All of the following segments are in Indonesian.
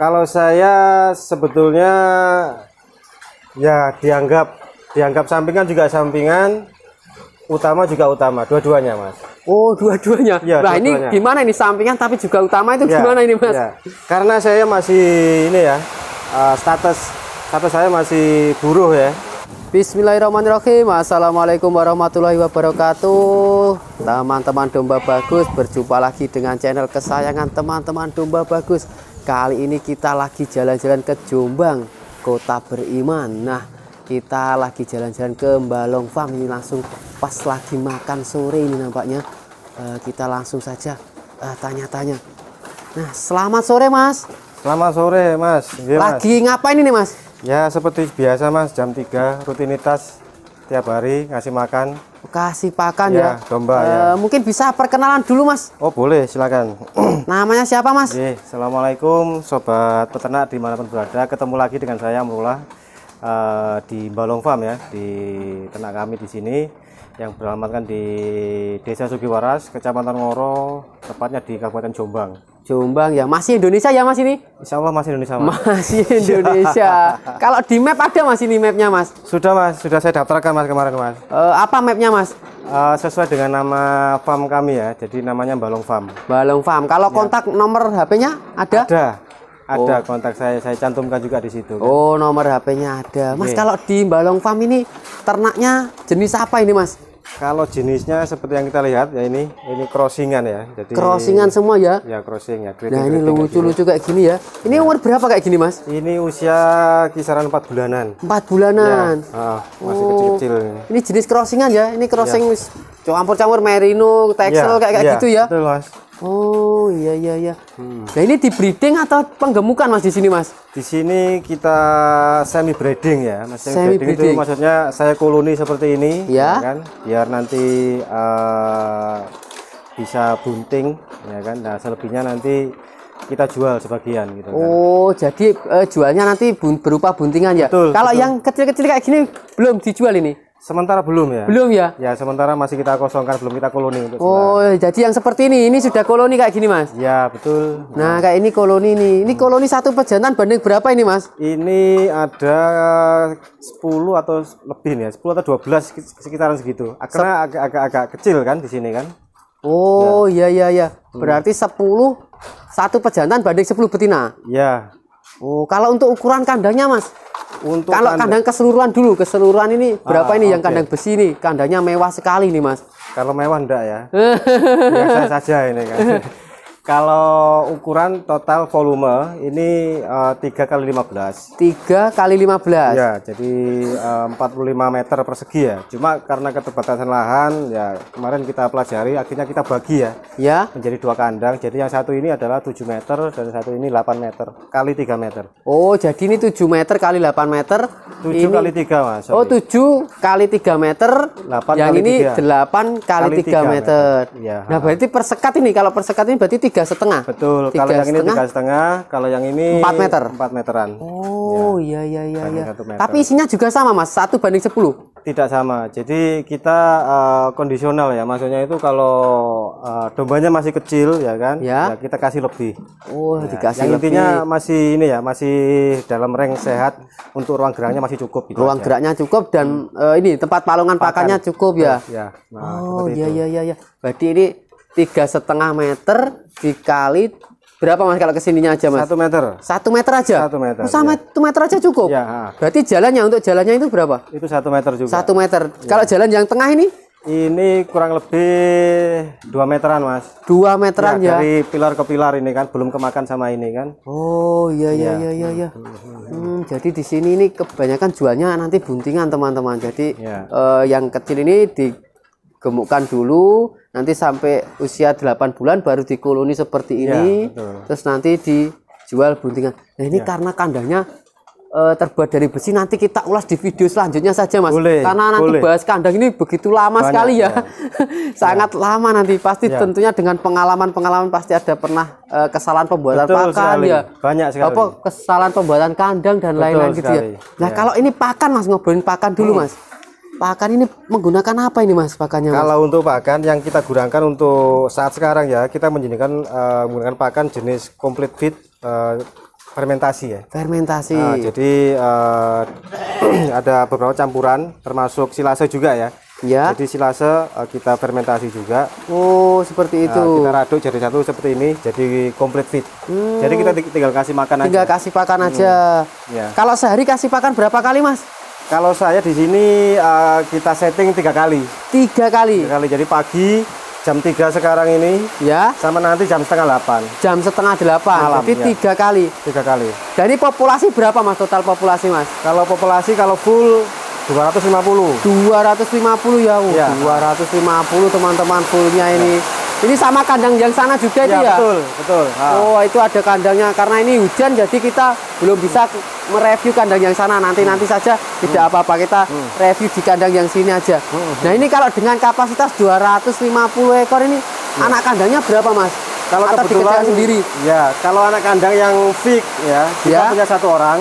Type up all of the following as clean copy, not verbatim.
Kalau saya sebetulnya ya dianggap sampingan juga sampingan, utama juga utama, dua-duanya Mas. Oh, dua-duanya. Ya, nah, dua-duanya. ini gimana ini sampingan tapi juga utama itu Ya, gimana ini Mas? ya. Karena saya masih ini ya, status saya masih buruh ya. Bismillahirrahmanirrahim. Assalamualaikum warahmatullahi wabarakatuh. Teman-teman domba bagus, berjumpa lagi dengan channel kesayangan teman-teman domba bagus. Kali ini kita lagi jalan-jalan ke Jombang, kota beriman. Nah, kita lagi jalan-jalan ke Mbalong Farm. Ini langsung pas lagi makan sore ini nampaknya. Kita langsung saja tanya-tanya. Nah, selamat sore Mas. Selamat sore Mas. Ya, lagi Mas. ngapain ini Mas? Ya seperti biasa Mas, jam 3 rutinitas tiap hari ngasih makan. Kasih pakan ya, domba ya. Mungkin bisa perkenalan dulu Mas. Oh boleh, silakan. Namanya siapa Mas? Assalamualaikum sobat peternak dimanapun berada. Ketemu lagi dengan saya Amrullah di Mbalong Farm ya, di ternak kami di sini yang beralamatkan di Desa Sugiwaras, Kecamatan Ngoro, tepatnya di Kabupaten Jombang. Jombang ya, masih Indonesia ya Mas ini? Insya Allah masih Indonesia Mas. Masih Indonesia. Kalau di map ada Mas ini mapnya Mas? Sudah Mas, sudah saya daftarkan Mas kemarin Mas. Apa mapnya Mas? Sesuai dengan nama farm kami ya, jadi namanya Mbalong Farm. Mbalong Farm. Kalau kontak nomor HP-nya ada? Ada kontak saya cantumkan juga di situ. Kan? Oh, nomor HP-nya ada. Mas, kalau di Mbalong Farm ini ternaknya jenis apa ini Mas? Kalau jenisnya seperti yang kita lihat ya ini crossingan ya. Jadi crossingan semua ya? Ya crossing ya. Nah ini lucu-lucu kayak gini ya. Ini umur berapa kayak gini Mas? Ini usia kisaran 4 bulanan. 4 bulanan. Ya, masih kecil-kecil. Ini jenis crossingan ya? Ini crossing campur-campur merino, texel kayak gitu ya? Betul Mas. Oh iya. Nah ini di breeding atau penggemukan Mas di sini Mas? Di sini kita semi breeding ya. Mas, semi breeding itu maksudnya saya koloni seperti ini, ya kan? Biar nanti bisa bunting, ya kan? Nah selebihnya nanti kita jual sebagian gitu. Oh kan? Jadi jualnya nanti berupa buntingan ya? Betul. Kalau yang kecil-kecil kayak gini belum dijual ini? Sementara belum ya. Belum ya? Ya sementara masih kita kosongkan, belum kita koloni untuk jadi yang seperti ini sudah koloni kayak gini Mas? Ya betul. Nah kayak ini koloni nih. Ini koloni satu pejantan banding berapa ini Mas? Ini ada 10 atau lebih nih ya, 10 atau 12 sekitaran segitu. Karena agak kecil kan di sini kan. Oh ya. Iya. Berarti 10 satu pejantan banding 10 betina. Ya. Oh kalau untuk ukuran kandangnya Mas? Untuk kalau kandang keseluruhan ini berapa ini yang kandang besi ini? Kandangnya mewah sekali nih Mas. Kalau mewah enggak ya. Biasa saja ini kan. Kalau ukuran total volume ini 3 kali 15. 3 kali 15. Ya, jadi 45 meter persegi ya. Cuma karena keterbatasan lahan ya kemarin kita pelajari akhirnya kita bagi ya. Ya. Menjadi 2 kandang. Jadi yang satu ini adalah 7 meter dan satu ini 8 meter kali 3 meter. Oh, jadi ini 7 meter kali 8 meter. 7 ini, kali 3 Mas. Sorry. Oh, 7 kali 3 meter. 8 yang kali ini 3. 8 kali 3 meter. Ya. Nah, berarti persekat ini kalau persekat ini berarti 3,5. Betul. Kalau yang ini 3,5, kalau yang ini 4 meter. 4 meteran. Oh, iya. Tapi isinya juga sama, Mas. 1 banding 10. Tidak sama. Jadi kita kondisional ya. Maksudnya itu kalau dombanya masih kecil ya kan, ya kita kasih lebih. Oh, ya. Dikasih yang lebih. Intinya masih ini ya, masih dalam rank sehat, untuk ruang geraknya masih cukup gitu. Ruang geraknya cukup dan ini tempat palungan pakannya cukup ya. Ya. Nah, oh, iya. Berarti ini 3,5 meter dikali berapa Mas kalau kesininya aja Mas? 1 meter. 1 meter aja? 1 meter. Sama 1 meter aja cukup? Ya. Berarti untuk jalannya itu berapa? Itu 1 meter juga. 1 meter. Ya. Kalau jalan yang tengah ini? Ini kurang lebih 2 meteran Mas. 2 meteran ya? Dari pilar ke pilar ini kan, belum kemakan sama ini kan. Oh iya. Jadi di sini ini kebanyakan jualnya nanti buntingan teman-teman. Jadi yang kecil ini digemukkan dulu, nanti sampai usia 8 bulan baru dikoloni seperti ini, terus nanti dijual buntingan. Nah ini karena kandangnya terbuat dari besi, nanti kita ulas di video selanjutnya saja Mas. Karena nanti bahas kandang ini begitu lama sekali ya. Sangat lama nanti pasti tentunya dengan pengalaman pasti ada pernah kesalahan pembuatan pakan ya. Banyak sekali. Kesalahan pembuatan kandang dan lain-lain gitu ya. Nah kalau ini pakan Mas, ngobrolin pakan dulu Mas. Pakan ini menggunakan apa ini Mas pakannya Mas? Kalau untuk pakan yang kita gunakan untuk saat sekarang ya, kita menggunakan pakan jenis complete feed fermentasi ya. Fermentasi. Jadi ada beberapa campuran, termasuk silase juga ya. Ya. Jadi silase kita fermentasi juga. Oh, seperti itu. Kita aduk jadi satu seperti ini, jadi complete feed. Jadi kita tinggal kasih makan aja. Tinggal kasih pakan aja. Ya. Kalau sehari kasih pakan berapa kali, Mas? Kalau saya di sini kita setting 3 kali. 3 kali. 3 kali. Jadi pagi jam 3 sekarang ini, ya. Sama nanti jam setengah 8. Jam setengah 8. Malam, jadi ya. 3 kali. 3 kali. Dan ini populasi berapa, Mas? Total populasi, Mas? Kalau populasi kalau full 250. 250 ya. 250 teman-teman fullnya ini. Ini sama kandang yang sana juga itu ya? Betul, betul. Oh, itu ada kandangnya. Karena ini hujan jadi kita belum bisa mereview kandang yang sana. Nanti saja tidak apa-apa, kita review di kandang yang sini aja. Nah, ini kalau dengan kapasitas 250 ekor ini anak kandangnya berapa, Mas? Kalau kebetulan sendiri. Ya, kalau anak kandang yang fix ya, kita punya 1 orang.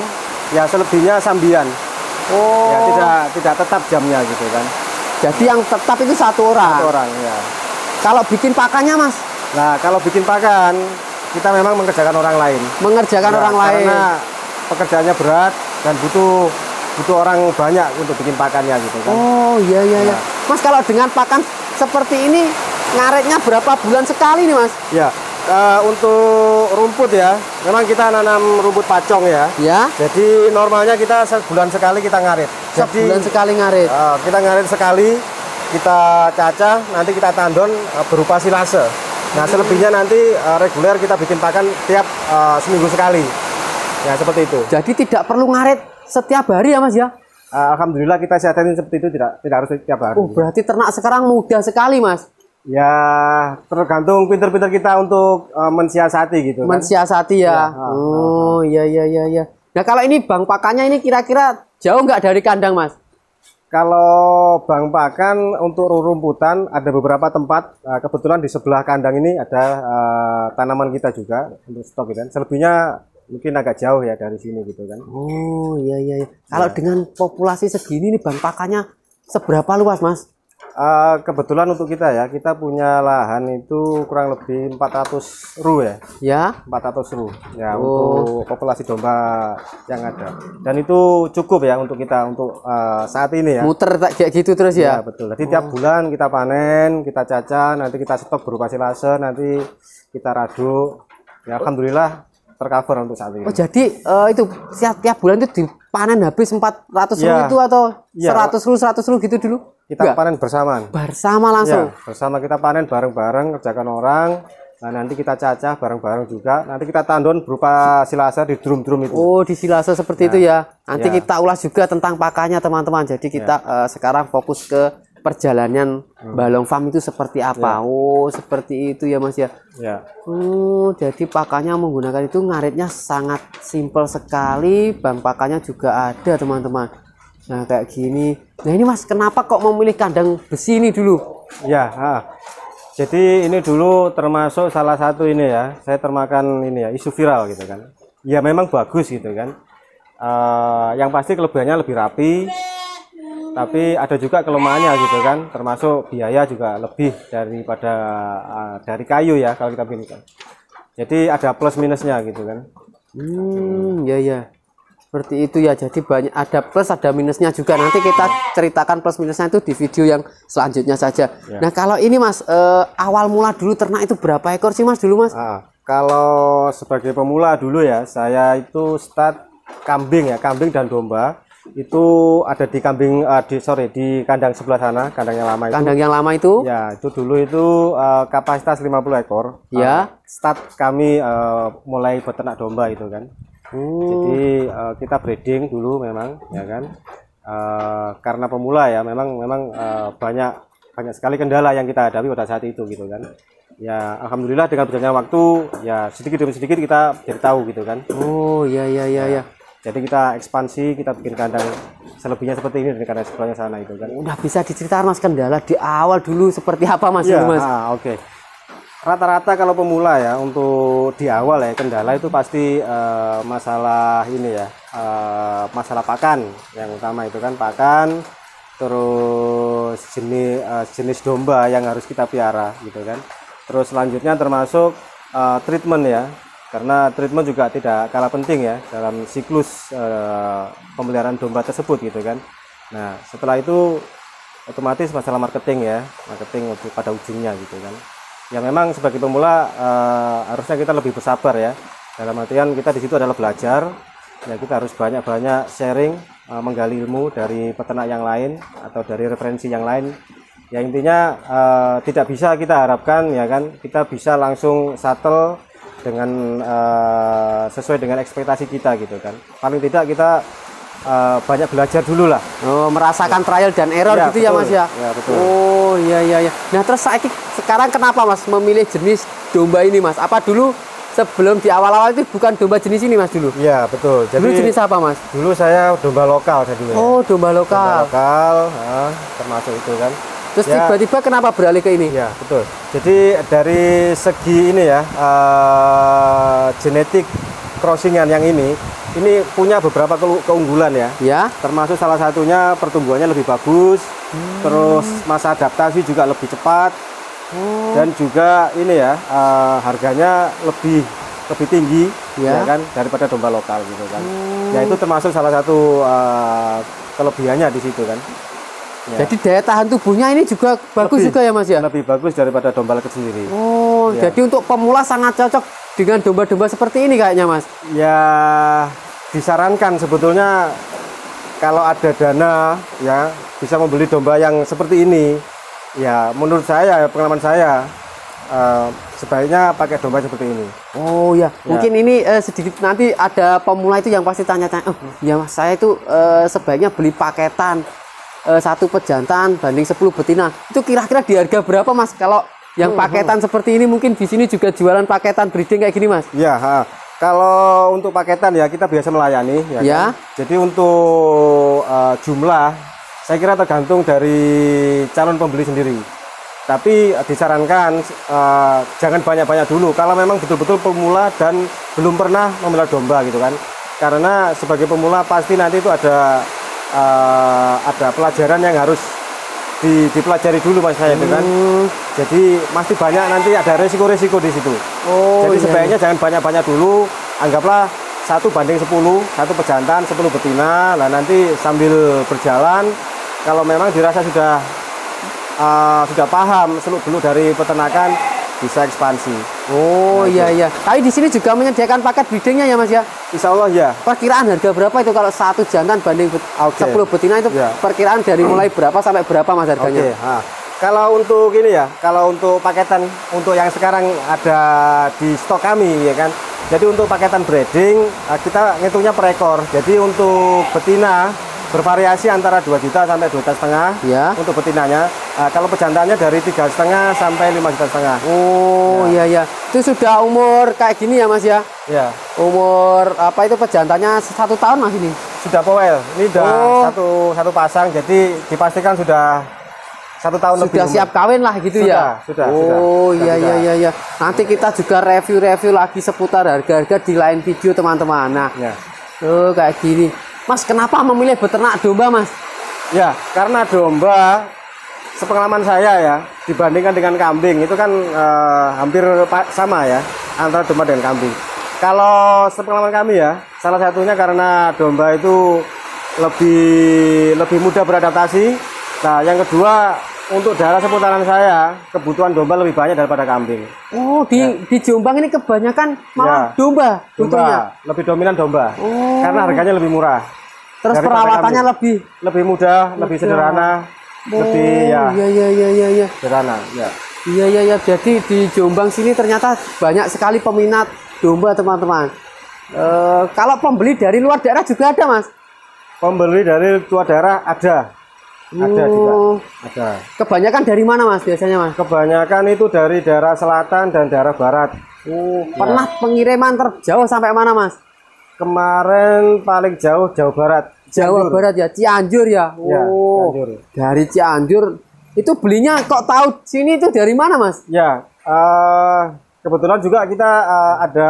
Ya, selebihnya sambian. Oh. Ya, tidak tetap jamnya gitu kan. Jadi yang tetap itu 1 orang. 1 orang ya. Kalau bikin pakannya, Mas? Nah, kalau bikin pakan kita memang mengerjakan orang lain. Mengerjakan orang lain. Karena pekerjaannya berat dan butuh orang banyak untuk bikin pakannya gitu kan. Oh, iya. Mas, kalau dengan pakan seperti ini ngaretnya berapa bulan sekali nih, Mas? Ya. Untuk rumput ya, memang kita nanam rumput pacong ya. Ya. Jadi normalnya kita sebulan sekali kita ngarit. Sebulan sekali ngarit. Kita ngarit sekali, kita cacah, nanti kita tandon berupa silase. Nah, selebihnya nanti reguler kita bikin pakan tiap seminggu sekali. Ya, seperti itu. Jadi tidak perlu ngarit setiap hari ya, Mas ya? Alhamdulillah kita siasatin seperti itu, tidak harus setiap hari. Oh, berarti ternak sekarang mudah sekali, Mas. Ya, tergantung pinter-pinter kita untuk mensiasati gitu kan. Mensiasati ya. Oh, iya. Nah, kalau ini bang pakannya ini kira-kira jauh nggak dari kandang, Mas? Kalau bang pakan untuk rumputan ada beberapa tempat. Kebetulan di sebelah kandang ini ada tanaman kita juga untuk stok gitu kan. Selebihnya mungkin agak jauh ya dari sini gitu kan. Oh, iya. Kalau dengan populasi segini nih bang pakannya seberapa luas, Mas? Kebetulan untuk kita ya, kita punya lahan itu kurang lebih 400 ru ya. Ya, 400 ru. Ya, untuk populasi domba yang ada. Dan itu cukup ya untuk kita untuk saat ini ya. Muter kayak gitu terus ya? Ya, betul. Jadi tiap bulan kita panen, kita cacah, nanti kita stok berupa silase, nanti kita raduk. Ya, alhamdulillah tercover untuk saat ini. Oh, jadi itu tiap bulan itu dipanen habis 400 ru itu atau 100 ru gitu dulu? Kita panen bersamaan. Bersama langsung? Ya, bersama kita panen bareng-bareng, kerjakan orang. Nah, nanti kita cacah bareng-bareng juga. Nanti kita tandon berupa silase di drum-drum itu. Oh, di silase seperti itu ya. Nanti kita ulas juga tentang pakannya, teman-teman. Jadi kita sekarang fokus ke perjalanan Balong Farm itu seperti apa. Oh, seperti itu ya, Mas ya. Ya. Jadi pakannya menggunakan itu ngaritnya sangat simpel sekali. Bang pakannya juga ada, teman-teman. Nah, kayak gini. Nah, ini Mas, kenapa kok memilih kandang besi ini dulu? Ya, jadi ini dulu termasuk salah satu ini ya. Saya termakan ini ya, isu viral gitu kan. Ya memang bagus gitu kan. Yang pasti kelebihannya lebih rapi. Tapi ada juga kelemahannya gitu kan. Termasuk biaya juga lebih daripada dari kayu ya kalau kita bikin. Jadi ada plus minusnya gitu kan. Ya. Seperti itu ya, jadi banyak ada plus ada minusnya juga. Nanti kita ceritakan plus minusnya itu di video yang selanjutnya saja. Nah, kalau ini Mas, awal mula dulu ternak itu berapa ekor sih Mas dulu Mas? Kalau sebagai pemula dulu ya, saya itu start kambing ya, kambing dan domba. Itu ada di kambing di kandang sebelah sana, kandang yang lama itu. Kandang yang lama itu? Ya, itu dulu itu kapasitas 50 ekor. Ya. Start kami mulai beternak domba itu kan. Jadi kita breeding dulu memang ya kan, karena pemula ya memang banyak sekali kendala yang kita hadapi pada saat itu gitu kan. Ya alhamdulillah dengan berjalannya waktu ya sedikit demi sedikit kita jadi tahu gitu kan. Oh iya. Jadi kita ekspansi, kita bikin kandang selebihnya seperti ini dari kandang sebelahnya sana itu kan. Udah bisa diceritakan Mas kendala di awal dulu seperti apa Mas? Ya, Mas? Oke. Rata-rata kalau pemula ya untuk di awal ya kendala itu pasti masalah ini ya, masalah pakan yang utama itu kan, pakan, terus jenis domba yang harus kita piara gitu kan. Terus selanjutnya termasuk treatment ya, karena treatment juga tidak kalah penting ya dalam siklus pemeliharaan domba tersebut gitu kan. Nah setelah itu otomatis masalah marketing ya, marketing untuk pada ujungnya gitu kan. Ya memang sebagai pemula harusnya kita lebih bersabar ya, dalam artian kita di situ adalah belajar ya, kita harus banyak-banyak sharing, menggali ilmu dari peternak yang lain atau dari referensi yang lain. Ya intinya tidak bisa kita harapkan ya kan kita bisa langsung settle dengan sesuai dengan ekspektasi kita gitu kan. Paling tidak kita banyak belajar dulu lah. Oh, merasakan trial dan error ya, gitu betul. ya Mas ya. Ya betul. Oh iya iya iya. Nah terus sekarang kenapa Mas memilih jenis domba ini Mas? Apa dulu sebelum di awal-awal itu bukan domba jenis ini Mas dulu? Iya betul. Jadi dulu jenis apa Mas? Dulu saya domba lokal jadinya. Oh domba lokal. Domba lokal, termasuk itu kan. Terus tiba-tiba kenapa beralih ke ini? Ya betul. Jadi dari segi ini ya genetik crossingan yang ini punya beberapa keunggulan ya. Ya. Termasuk salah satunya pertumbuhannya lebih bagus, terus masa adaptasi juga lebih cepat, dan juga ini ya harganya lebih tinggi ya kan daripada domba lokal gitu kan. Ya itu termasuk salah satu kelebihannya di situ kan. Ya. Jadi daya tahan tubuhnya ini juga bagus juga ya Mas ya? Lebih bagus daripada domba leket sendiri. Oh, ya. Jadi untuk pemula sangat cocok dengan domba-domba seperti ini kayaknya Mas? Ya, disarankan sebetulnya kalau ada dana ya bisa membeli domba yang seperti ini. Ya, menurut saya, pengalaman saya sebaiknya pakai domba seperti ini. Oh ya, mungkin ini sedikit nanti ada pemula itu yang pasti tanya-tanya, oh ya Mas saya itu sebaiknya beli paketan. Satu pejantan banding 10 betina itu kira-kira di harga berapa Mas? Kalau yang paketan seperti ini mungkin di sini juga jualan paketan breeding kayak gini Mas? Ya, kalau untuk paketan ya kita biasa melayani ya. Kan? Jadi untuk jumlah saya kira tergantung dari calon pembeli sendiri. Tapi disarankan jangan banyak-banyak dulu kalau memang betul-betul pemula dan belum pernah memelihara domba gitu kan. Karena sebagai pemula pasti nanti itu ada pelajaran yang harus dipelajari dulu Mas saya itu kan. Jadi pasti banyak nanti ada resiko-resiko di situ. Oh, jadi sebaiknya jangan banyak-banyak dulu. Anggaplah 1 banding 10, 1 pejantan 10 betina. Lah nanti sambil berjalan kalau memang dirasa sudah paham seluk-beluk dari peternakan bisa ekspansi. Oh iya iya. Tapi di sini juga menyediakan paket breedingnya ya Mas ya? Insya Allah ya. Perkiraan harga berapa itu kalau 1 jantan banding 10 betina itu perkiraan dari mulai berapa sampai berapa Mas harganya? Kalau untuk ini ya, kalau untuk paketan untuk yang sekarang ada di stok kami ya kan. Jadi untuk paketan breeding kita ngitungnya per ekor. Jadi untuk betina bervariasi antara 2 juta sampai 2,5 juta ya. Untuk betinanya. Kalau pejantannya dari 3,5 sampai 5,5 juta. Oh iya iya. Itu sudah umur kayak gini ya Mas ya? Ya. Umur apa itu pejantannya 1 tahun Mas ini? Sudah powel. Ini sudah satu pasang. Jadi dipastikan sudah 1 tahun lebih. Sudah siap kawin lah gitu ya? Sudah. Oh iya iya iya iya. Nanti kita juga review lagi seputar harga-harga di lain video teman-teman. Nah. Ya. Oh kayak gini. Mas, kenapa memilih beternak domba, Mas? Ya, karena domba, sepengalaman saya ya, dibandingkan dengan kambing, itu kan hampir sama ya, antara domba dengan kambing. Kalau sepengalaman kami ya, salah satunya karena domba itu lebih mudah beradaptasi. Nah, yang kedua, untuk daerah seputaran saya, kebutuhan domba lebih banyak daripada kambing. Oh, di Jombang ini kebanyakan malah domba, lebih dominan domba, karena harganya lebih murah. Terus perawatannya lebih mudah, lebih sederhana, lebih iya. sederhana, ya. Iya. Jadi di Jombang sini ternyata banyak sekali peminat domba, teman-teman. Kalau pembeli dari luar daerah juga ada, Mas? Pembeli dari luar daerah ada juga, ada. Kebanyakan dari mana, Mas, biasanya, Mas? Kebanyakan itu dari daerah selatan dan daerah barat. Pernah pengiriman terjauh sampai mana, Mas? Kemarin paling jauh Jawa Barat. Jawa Barat ya, Cianjur ya. Cianjur. Dari Cianjur itu belinya kok tahu sini itu dari mana, Mas? Ya, kebetulan juga kita ada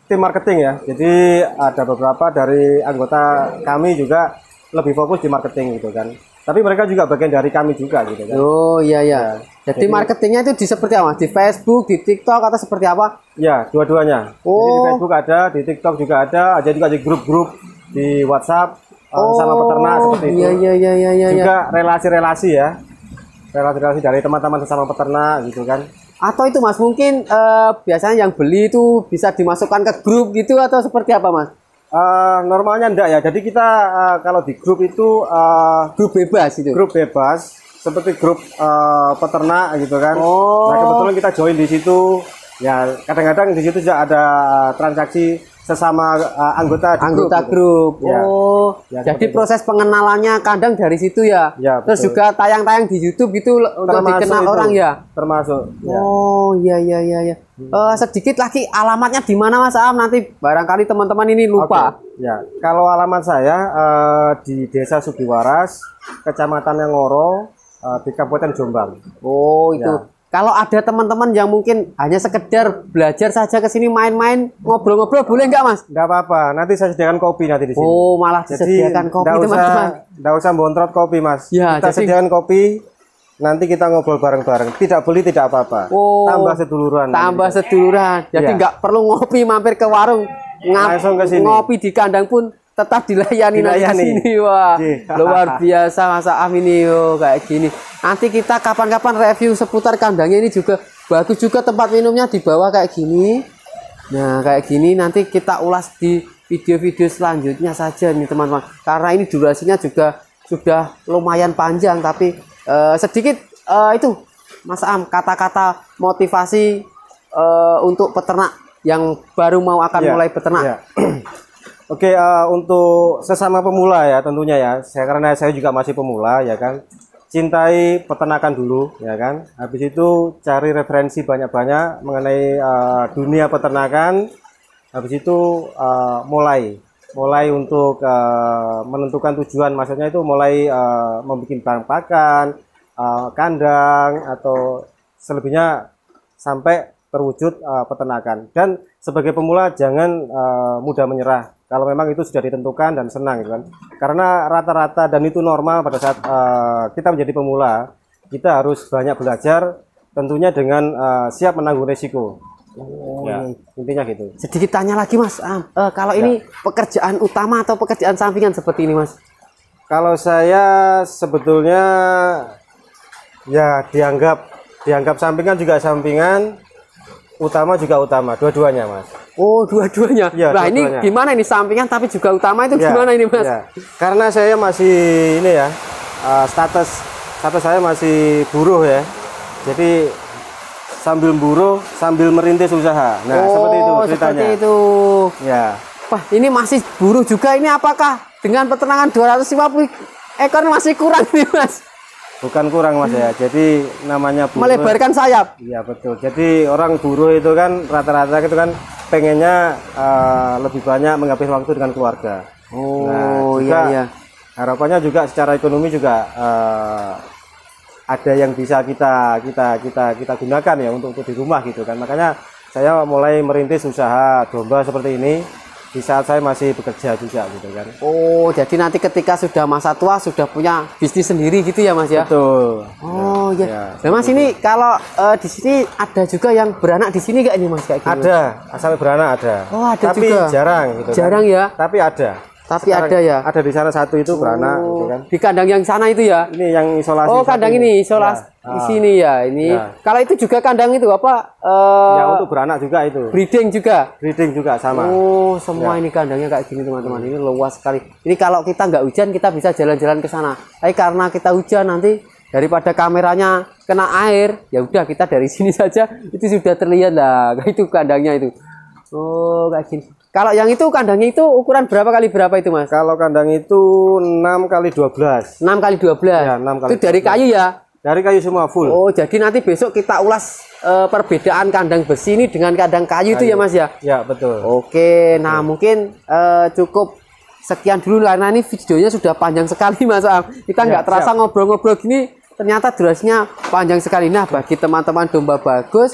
tim marketing ya. Jadi ada beberapa dari anggota kami juga lebih fokus di marketing gitu kan. Tapi mereka juga bagian dari kami juga gitu kan. Oh iya. Jadi marketingnya itu di seperti apa? Di Facebook, di TikTok atau seperti apa? Ya, dua-duanya. Oh. Jadi di Facebook ada, di TikTok juga ada juga di grup-grup di WhatsApp sama peternak seperti itu. Iya. Juga relasi-relasi ya. Relasi-relasi dari teman-teman sesama peternak gitu kan. Atau itu Mas, mungkin biasanya yang beli itu bisa dimasukkan ke grup gitu atau seperti apa Mas? Normalnya enggak ya. Jadi kita kalau di grup itu grup bebas itu. Grup bebas seperti grup peternak gitu kan. Oh. Nah, kebetulan kita join di situ. Ya, kadang-kadang di situ juga ada transaksi sesama anggota grup. Ya. Oh. Ya, jadi proses pengenalannya kadang dari situ ya. Ya, terus juga tayang-tayang di YouTube gitu untuk dikenal itu, orang ya. Termasuk. Ya. Oh, iya. Sedikit lagi alamatnya di mana Mas Am, nanti barangkali teman-teman ini lupa. Okay. Ya, kalau alamat saya di Desa Sugiwaras, Kecamatan Ngoro, di Kabupaten Jombang. Oh, itu. Ya. Kalau ada teman-teman yang mungkin hanya sekedar belajar saja ke sini main-main, ngobrol-ngobrol, boleh nggak Mas? Nggak apa-apa. Nanti saya sediakan kopi nanti di sini. Oh, malah disediakan kopi teman-teman. Nggak usah bontrot kopi Mas. Ya, kita sediakan kopi. Nanti kita ngobrol bareng-bareng. Tidak beli tidak apa-apa. Oh, tambah seduluran. Tambah seduluran. Jadi nggak perlu ngopi mampir ke warung. Langsung ke sini. Ngopi di kandang pun tetap dilayani di sini. Wah, luar biasa Mas Am ini kayak gini. Nanti kita kapan-kapan review seputar kandangnya ini juga bagus juga, tempat minumnya di bawah kayak gini. Nah, kayak gini nanti kita ulas di video-video selanjutnya saja nih teman-teman. Karena ini durasinya juga sudah lumayan panjang, tapi sedikit itu Mas Am kata-kata motivasi untuk peternak yang baru mau akan mulai peternak. Oke, untuk sesama pemula ya tentunya ya. Karena saya juga masih pemula ya kan. Cintai peternakan dulu ya kan. Habis itu cari referensi banyak-banyak mengenai dunia peternakan. Habis itu mulai untuk menentukan tujuan, maksudnya itu mulai membuat bahan pakan, kandang atau selebihnya sampai terwujud peternakan. Dan sebagai pemula jangan mudah menyerah kalau memang itu sudah ditentukan dan senang gitu kan. Karena rata-rata dan itu normal pada saat kita menjadi pemula, kita harus banyak belajar tentunya dengan siap menanggung resiko. Ya, intinya gitu. Sedikit tanya lagi Mas, kalau ini pekerjaan utama atau pekerjaan sampingan seperti ini Mas? Kalau saya sebetulnya ya dianggap sampingan juga sampingan, utama juga utama, dua-duanya Mas. Oh, dua-duanya. Ya, nah dua-duanya. Ini gimana ini sampingan tapi juga utama itu gimana ini Mas? Ya. Karena saya masih ini ya, status saya masih buruh ya. Jadi sambil buruh sambil merintis usaha. Nah, seperti itu ceritanya. Seperti itu. Ya. Wah, ini masih buruh juga, ini apakah dengan peternakan 250 ekor masih kurang nih Mas? Bukan kurang Mas ya. Jadi namanya buruh, melebarkan sayap. Iya betul. Jadi orang buruh itu kan rata-rata itu kan pengennya lebih banyak menghabiskan waktu dengan keluarga. Oh, nah, iya. Harapannya juga secara ekonomi juga ada yang bisa kita gunakan ya untuk di rumah gitu kan. Makanya saya mulai merintis usaha domba seperti ini di saat saya masih bekerja juga gitu kan. Oh, jadi nanti ketika sudah masa tua sudah punya bisnis sendiri gitu ya Mas ya? Betul. Oh ya. Nah Mas ini kalau di sini ada juga yang beranak di sini gak ini Mas kayak gitu? Ada, sampai beranak ada. Oh, ada tapi juga. Jarang gitu. Jarang kan? Ya. Tapi ada. Tapi sekarang ada ya. Ada di sana satu itu beranak gitu kan. Di kandang yang sana itu ya. Ini yang isolasi. Oh, kandang ini isolasi di sini ya. Ini. Ya. Kalau itu juga kandang itu apa? Ya untuk beranak juga itu. Breeding juga. Breeding juga sama. Oh, semua ini kandangnya kayak gini teman-teman. Ini luas sekali. Ini kalau kita nggak hujan kita bisa jalan-jalan ke sana. Tapi karena kita hujan nanti daripada kameranya kena air, ya udah kita dari sini saja itu sudah terlihat lah. Itu kandangnya itu. Oh, kayak gini. Kalau yang itu kandangnya itu ukuran berapa kali berapa itu Mas? Kalau kandang itu 6 kali 12. 6 kali 12. Ya, 6 kali. Itu dari 12. Kayu ya? Dari kayu semua full. Oh, jadi nanti besok kita ulas perbedaan kandang besi ini dengan kandang kayu itu ya Mas ya? Ya, betul. Oke, nah mungkin cukup sekian dulu lah. Nah ini videonya sudah panjang sekali Mas Am. Kita nggak terasa ngobrol-ngobrol gini, ternyata durasinya panjang sekali. Nah bagi teman-teman domba bagus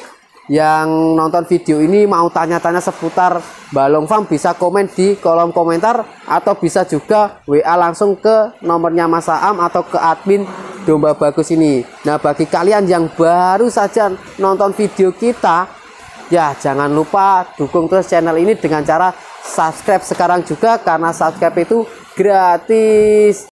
yang nonton video ini mau tanya-tanya seputar Balong Farm bisa komen di kolom komentar atau bisa juga WA langsung ke nomornya Mas Am atau ke admin domba bagus ini. Nah, bagi kalian yang baru saja nonton video kita, ya jangan lupa dukung terus channel ini dengan cara subscribe sekarang juga, karena subscribe itu gratis.